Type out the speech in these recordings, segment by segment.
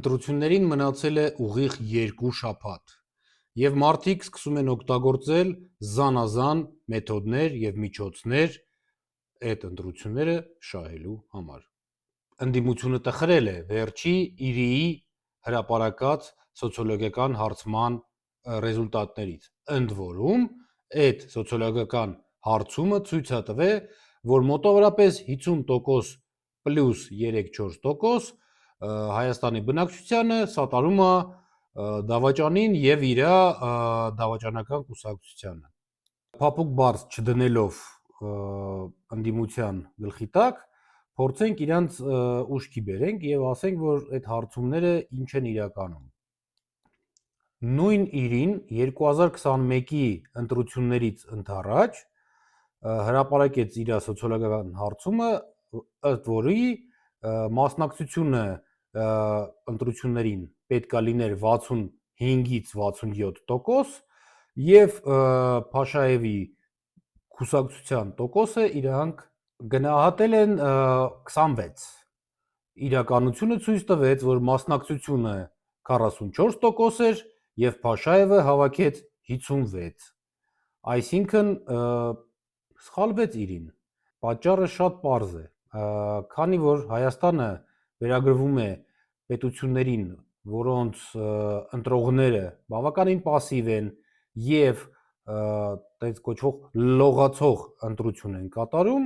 Ընտրություններին մնացել է ուղիղ 2 շաբաթ, և մարդիկ սկսում են օգտագործել զանազան մեթոդներ և միջոցներ այդ ընտրությունները շահելու համար։ Ընդդիմությունը տխրել է վերջի ԻՐԻ-ի հրապարակած սոցիոլոգիական հարցման ռեզուլտատներից, ընդ որում այդ սոցիոլոգիական հարցումը ցույց է տվել, որ մոտավորապես 50% պլյուս 3-4% Հայաստանի բնակչությանը սատարում է դավաճանին և իր դավաճանական կուսակցությանը։ Փափուկ բարձ չդնելով ընդդիմության գլխի տակ, փորձենք իրանց ուշքի բերենք և ասենք, որ այդ հարցումները ինչ են իրականում։ Նույն ԻՐԻ-ն 2021-ի ընտրություններից ընդառաջ հրապարակեց իր սոցիոլոգիական հարցումը, ըստ որի մասնակցությունը ընտրություններին պետք է լիներ 65-ից 67% և Փաշաևի կուսակցության տոկոսը իրանք գնահատել են 26։ Իրականությունը ցույց տվեց, որ մասնակցությունը 44% էր և Փաշաևը հավաքեց 56։ Այսինքն սխալվեց ԻՐԻ-ն։ Պատճառը շատ պարզ է, քանի որ Հայաստանը վերագրվում է պետություններին, որոնց ընտրողները բավականին պասիվ են և տենց կոչվող լողացող ընտրություն են կատարում,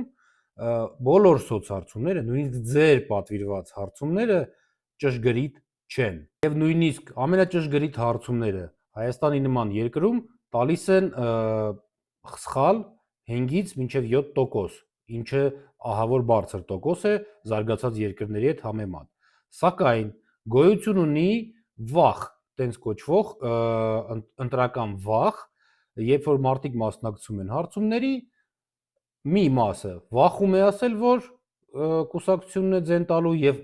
բոլոր սոցհարցումները, նույնիսկ ձեր պատվիրված հարցումները ճշգրիտ չեն։ Եվ նույնիսկ ամենաճշգրիտ հարցումները Հայաստանի նման երկրում տալիս են սխալ 5-ից մինչև 7%, ինչը ահավոր բարձր տոկոս է զարգացած երկրների հետ համեմատ։ Սակայն գոյություն ունի վախ, տենց կոչվող ընտրական վախ, երբ որ մարդիկ մասնակցում են հարցումների, մի մասը վախում է ասել, որ կուսակցությունն է ձեն տալու և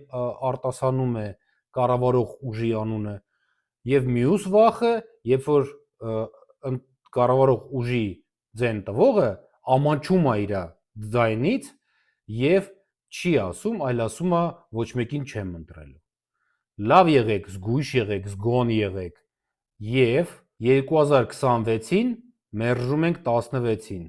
արտասանում է կառավարող ուժի անունը, և մյուս վախը, երբ որ կառավարող ուժի ձեն տվողը ամաչում է իր ձայնից և չի ասում, այլ ասում է ոչ մեկին չեմ ընտրելու։ Լավ եղեք, զգույշ եղեք, զգոն եղեք և 2026-ին մերժում ենք 16-ին։